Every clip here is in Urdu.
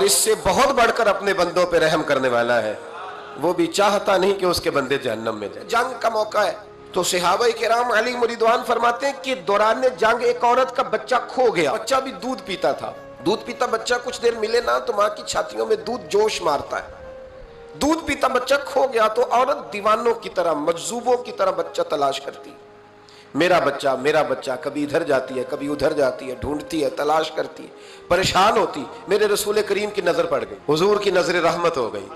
اس سے بہت بڑھ کر اپنے بندوں پہ رحم کرنے والا ہے، وہ بھی چاہتا نہیں کہ اس کے بندے جہنم میں جائیں۔ جنگ کا موقع ہے تو صحابہ کرام علیہم رضوان فرماتے ہیں کہ دوران جنگ ایک عورت کا بچہ کھو گیا۔ بچہ بھی دودھ پیتا تھا، دودھ پیتا بچہ کچھ دیر ملے نا تو ماں کی چھاتیوں میں دودھ جوش مارتا ہے۔ دودھ پیتا بچہ کھو گیا تو عورت دیوانوں کی طرح، مجذوبوں کی طرح بچہ تلاش کرتی، میرا بچہ میرا بچہ، کبھی ادھر جاتی ہے کبھی ادھر جاتی ہے، ڈھونڈتی ہے، تلاش کرتی ہے، پریشان ہوتی۔ میرے رسول کریم کی نظر پڑ گئی، حضور کی نظر رحمت ہو گئی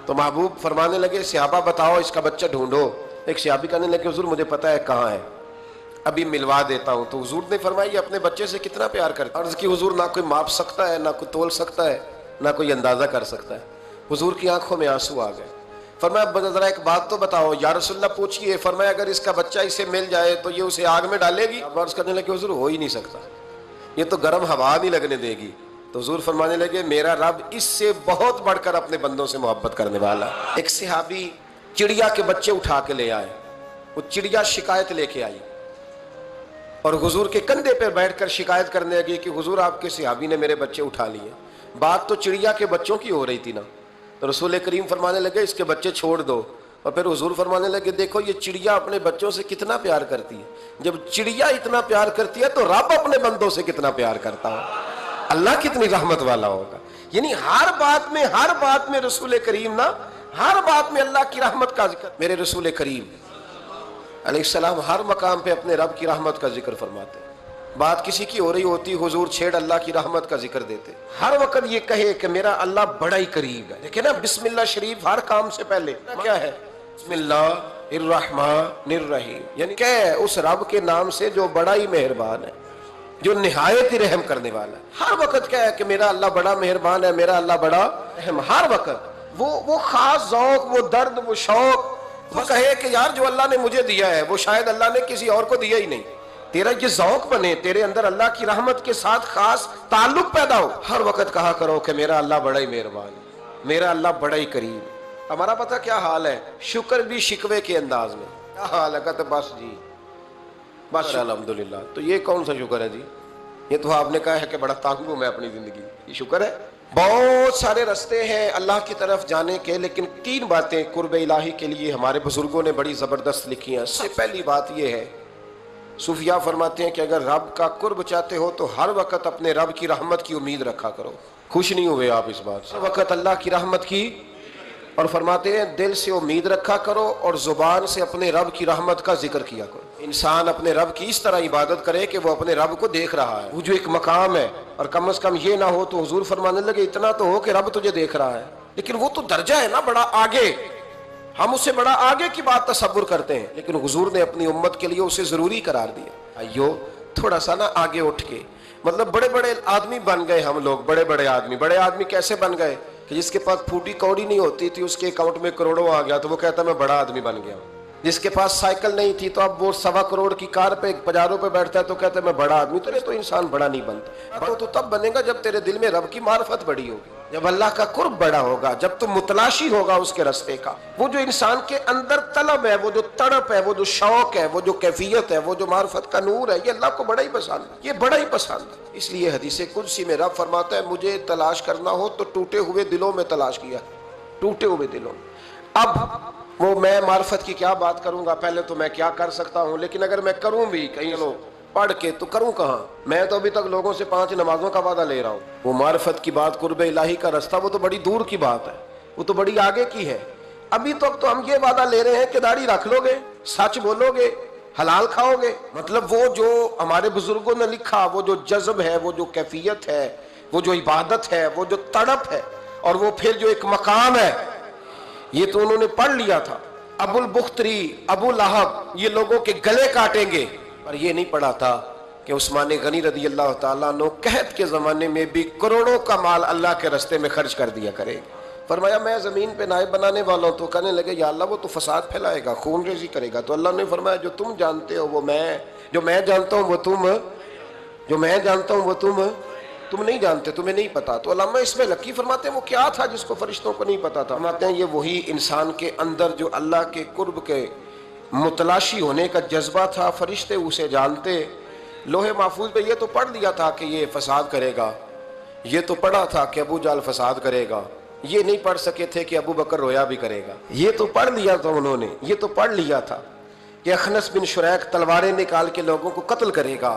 تو محبوب فرمانے لگے صحابہ بتاؤ اس کا بچہ ڈھونڈو۔ ایک صحابی کہنے لگے حضور مجھے پتا ہے کہاں ہے، ابھی ملوا دیتا ہوں۔ تو حضور نے فرمایا یہ اپنے بچے سے کتنا پیار کرتا ہے۔ عرض کی حضور نہ کوئی ماپ سکتا ہے، نہ کوئی تول سکتا ہے، نہ کوئی اندازہ کر سکتا ہے۔ حضور کی آنکھوں میں آنسو آ گئے۔ فرمایا ذرا ایک بات تو بتاؤ یا رسول اللہ پوچھئے۔ فرمایا اگر اس کا بچہ اسے مل جائے تو یہ اسے آگ میں ڈالے گی؟ عرض کرنے لگے حضور ہو ہی نہیں سکتا، یہ تو گرم ہوا نہیں لگنے دے گی۔ تو حضور فرمانے لگے میرا رب اس سے بہت بڑھ کر اپنے بندوں سے محبت کرنے والا۔ ایک صحابی چڑیا کے بچے اٹھا کے لے آئے، وہ چڑیا شکایت لے کے آئی اور حضور کے کندھے پر بیٹھ کر شکایت کرنے لگی کہ حضور آپ کے صحابی نے میرے بچے اٹھا لیے۔ بات تو چڑیا کے بچوں کی ہو رہی تھی نا، تو رسول کریم فرمانے لگے اس کے بچے چھوڑ دو۔ اور پھر حضور فرمانے لگے دیکھو یہ چڑیا اپنے بچوں سے کتنا پیار کرتی ہے، جب چڑیا اتنا پیار کرتی ہے تو رب اپنے بندوں سے کتنا پیار کرتا ہے، اللہ کتنی رحمت والا ہوگا۔ یعنی ہر بات میں رسول کریم نا، ہر بات میں اللہ کی رحمت کا ذکر۔ میرے رسول کریم علیہ السلام ہر مقام پہ اپنے رب کی رحمت کا ذکر فرماتے ہیں۔ بات کسی کی ہو رہی ہوتی حضور چھیڑ اللہ کی رحمت کا ذکر دیتے، ہر وقت یہ کہے کہ میرا اللہ بڑا ہی قریب ہے۔ دیکھیں نا بسم اللہ شریف ہر کام سے پہلے کیا ہے؟ بسم اللہ الرحمن الرحیم، یعنی کیا ہے؟ اس رب کے نام سے جو بڑا ہی مہربان ہے، جو نہایت ہی رحم کرنے والا ہے۔ ہر وقت کیا ہے کہ میرا اللہ بڑا مہربان ہے، میرا اللہ بڑا رحم۔ ہر وقت وہ خاص ذوق، وہ درد، وہ شوق، وہ کہے کہ یار جو اللہ نے مجھے دیا ہے وہ شاید اللہ نے کسی اور کو دیا ہی نہیں۔ تیرا یہ ذوق بنے، تیرے اندر اللہ کی رحمت کے ساتھ خاص تعلق پیدا ہو۔ ہر وقت کہا کرو کہ میرا اللہ بڑا ہی مہربان ہے، میرا اللہ بڑا ہی قریب۔ ہمارا پتہ کیا حال ہے؟ شکر بھی شکوے کے انداز میں۔ کیا حال ہے؟ کہتے بس جی بس الحمدللہ۔ تو یہ کون سا شکر ہے جی؟ یہ تو آپ نے کہا ہے کہ بڑا تانگ ہوں میں اپنی زندگی، یہ شکر ہے؟ بہت سارے رستے ہیں اللہ کی طرف جانے کے، لیکن تین باتیں قرب الہی کے لیے ہمارے بزرگوں نے بڑی زبردست لکھی ہیں۔ سب سے پہلی بات یہ ہے، صوفیاء فرماتے ہیں کہ اگر رب کا قرب چاہتے ہو تو ہر وقت اپنے رب کی رحمت کی امید رکھا کرو۔ خوش نہیں ہوئے آپ اس بات سے؟ ہر وقت اللہ کی رحمت کی، اور فرماتے ہیں دل سے امید رکھا کرو اور زبان سے اپنے رب کی رحمت کا ذکر کیا کرو۔ انسان اپنے رب کی اس طرح عبادت کرے کہ وہ اپنے رب کو دیکھ رہا ہے، وہ جو ایک مقام ہے، اور کم از کم یہ نہ ہو تو حضور فرمانے لگے اتنا تو ہو کہ رب تجھے دیکھ رہا ہے، لیکن وہ تو درجہ ہے نا بڑا آگے، ہم اسے بڑا آگے کی بات تصور کرتے ہیں، لیکن حضور نے اپنی امت کے لیے اسے ضروری قرار دیا۔ ایو تھوڑا سا نا آگے اٹھ کے، مطلب بڑے بڑے آدمی بن گئے ہم لوگ، بڑے آدمی کیسے بن گئے کہ جس کے پاس پھوٹی کوڑی نہیں ہوتی تھی اس کے اکاؤنٹ میں کروڑوں آ گیا تو وہ کہتا میں بڑا آدمی بن گیا ہوں۔ جس کے پاس سائیکل نہیں تھی تو اب وہ 1.25 کروڑ کی کار پہ پجاروں پہ بیٹھتا ہے تو کہتا ہے میں بڑا آدمی۔ تو انسان بڑا نہیں بنتا، تو تب بنے گا جب تیرے دل میں رب کی معرفت بڑی ہوگی، جب اللہ کا قرب بڑا ہوگا، جب تم متلاشی ہوگا اس کے رستے کا۔ وہ جو انسان کے اندر طلب ہے، وہ جو تڑپ ہے، وہ جو شوق ہے، وہ جو کیفیت ہے، وہ جو معرفت کا نور ہے، یہ اللہ کو بڑا ہی پسند ہے، یہ بڑا ہی پسند ہے۔ اس لیے حدیث قدسی میں رب فرماتا ہے مجھے تلاش کرنا ہو تو ٹوٹے ہوئے دلوں میں تلاش کیا، ٹوٹے ہوئے دلوں میں۔ اب وہ میں معرفت کی کیا بات کروں گا، پہلے تو میں کیا کر سکتا ہوں، لیکن اگر میں کروں بھی کہیں لوگ پڑھ کے تو کروں کہاں؟ میں تو ابھی تک لوگوں سے 5 نمازوں کا وعدہ لے رہا ہوں۔ وہ معرفت کی بات، قرب الہی کا رستہ، وہ تو بڑی دور کی بات ہے، وہ تو بڑی آگے کی ہے۔ ابھی تک تو ہم یہ وعدہ لے رہے ہیں کہ داڑھی رکھ لو گے، سچ بولو گے، حلال کھاؤ گے۔ مطلب وہ جو ہمارے بزرگوں نے لکھا، وہ جو جذب ہے، وہ جو کیفیت ہے، وہ جو عبادت ہے، وہ جو تڑپ ہے، اور وہ پھر جو ایک مقام ہے، یہ تو انہوں نے پڑھ لیا تھا۔ ابو البختری، ابو لہب، یہ لوگوں کے گلے کاٹیں گے، پر یہ نہیں پڑھا تھا کہ عثمان غنی رضی اللہ تعالیٰ عنہ قحط کے زمانے میں بھی کروڑوں کا مال اللہ کے راستے میں خرچ کر دیا کرے۔ فرمایا میں زمین پہ نائب بنانے والا ہوں، تو کہنے لگے یا اللہ وہ تو فساد پھیلائے گا، خون ریزی کرے گا۔ تو اللہ نے فرمایا جو تم جانتے ہو وہ میں، جو میں جانتا ہوں وہ تم، جو میں جانتا ہوں وہ تم نہیں جانتے، تمہیں نہیں پتا۔ تو علامہ اسماعیل حقی فرماتے ہیں وہ کیا تھا جس کو فرشتوں کو نہیں پتا تھا؟ فرماتے ہیں یہ وہی انسان کے اندر جو اللہ کے قرب کے متلاشی ہونے کا جذبہ تھا، فرشتے اسے جانتے۔ لوح محفوظ پہ یہ تو پڑھ دیا تھا کہ یہ فساد کرے گا، یہ تو پڑھا تھا کہ ابو جال فساد کرے گا، یہ نہیں پڑھ سکے تھے کہ ابو بکر رویا بھی کرے گا۔ یہ تو پڑھ لیا تھا انہوں نے، یہ تو پڑھ لیا تھا کہ اخنس بن شریک تلواریں نکال کے لوگوں کو قتل کرے گا۔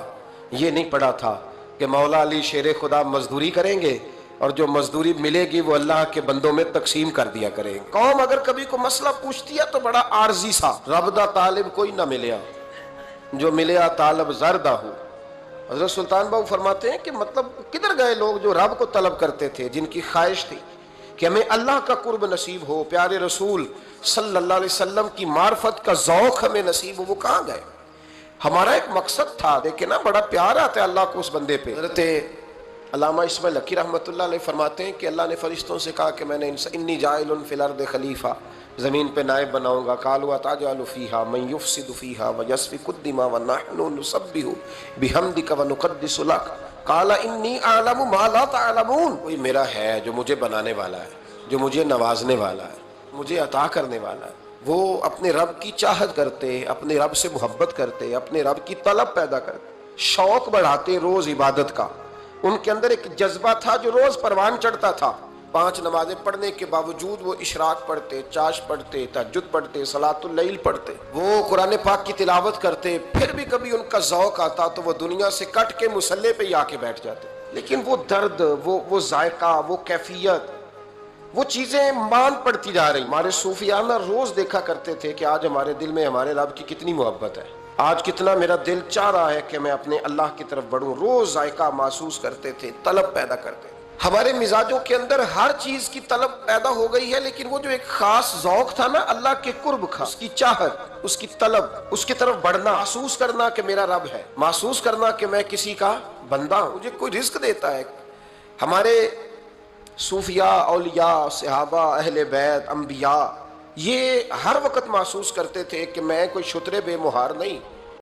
یہ نہیں پڑھا تھا کہ مولا علی شیر خدا مزدوری کریں گے اور جو مزدوری ملے گی وہ اللہ کے بندوں میں تقسیم کر دیا کریں گے۔ قوم اگر کبھی کو مسئلہ پوچھتی ہے تو بڑا عارضی سا، رب دا طالب کوئی نہ ملیا، جو ملیا طالب زردہ ہو۔ حضرت سلطان باؤ فرماتے ہیں کہ مطلب کدھر گئے لوگ جو رب کو طلب کرتے تھے، جن کی خواہش تھی کہ ہمیں اللہ کا قرب نصیب ہو، پیارے رسول صلی اللہ علیہ وسلم کی معرفت کا ذوق ہمیں نصیب ہو، وہ کہاں گئے؟ ہمارا ایک مقصد تھا، دیکھیں نا بڑا پیار آتا ہے اللہ کو اس بندے پہ۔ حضرت علامہ اسماعیل حقی رحمۃ اللہ علیہ فرماتے ہیں کہ اللہ نے فرشتوں سے کہا کہ میں نے انی جاعل فی الارض خلیفہ، زمین پہ نائب بناؤں گا۔ قالوا اتجعل فیہا من یفسد فیہا ویسفک الدماء ونحن نسبح بحمدک ونقدس لک قال انی اعلم ما لا تعلمون۔ کوئی میرا ہے جو مجھے بنانے والا ہے، جو مجھے نوازنے والا ہے، مجھے عطا کرنے والا ہے۔ وہ اپنے رب کی چاہت کرتے، اپنے رب سے محبت کرتے، اپنے رب کی طلب پیدا کرتے، شوق بڑھاتے روز عبادت کا۔ ان کے اندر ایک جذبہ تھا جو روز پروان چڑھتا تھا۔ 5 نمازیں پڑھنے کے باوجود وہ اشراق پڑھتے، چاش پڑھتے، تہجد پڑھتے، صلاۃ اللیل پڑھتے، وہ قرآن پاک کی تلاوت کرتے۔ پھر بھی کبھی ان کا ذوق آتا تو وہ دنیا سے کٹ کے مصلی پہ ہی آ کے بیٹھ جاتے، لیکن وہ درد، وہ ذائقہ، وہ کیفیت، وہ چیزیں مان پڑتی جا رہی۔ ہمارے صوفیانہ روز دیکھا کرتے تھے کہ آج ہمارے دل میں ہمارے رب کی کتنی محبت ہے، آج کتنا میرا دل چاہ رہا ہے کہ میں اپنے اللہ کی طرف بڑھوں۔ روز ذائقہ محسوس کرتے تھے، طلب پیدا کرتے تھے۔ ہمارے مزاجوں کے اندر ہر چیز کی طلب پیدا ہو گئی ہے، لیکن وہ جو ایک خاص ذوق تھا نا اللہ کے قرب کا، اس کی چاہت، اس کی طلب، اس کی طرف بڑھنا، محسوس کرنا کہ میرا رب ہے، محسوس کرنا کہ میں کسی کا بندہ ہوں، مجھے کوئی رزق دیتا ہے۔ ہمارے صوفیاء، اولیاء، صحابہ، اہل بیت، انبیاء یہ ہر وقت محسوس کرتے تھے کہ میں کوئی شترے بے مہار نہیں،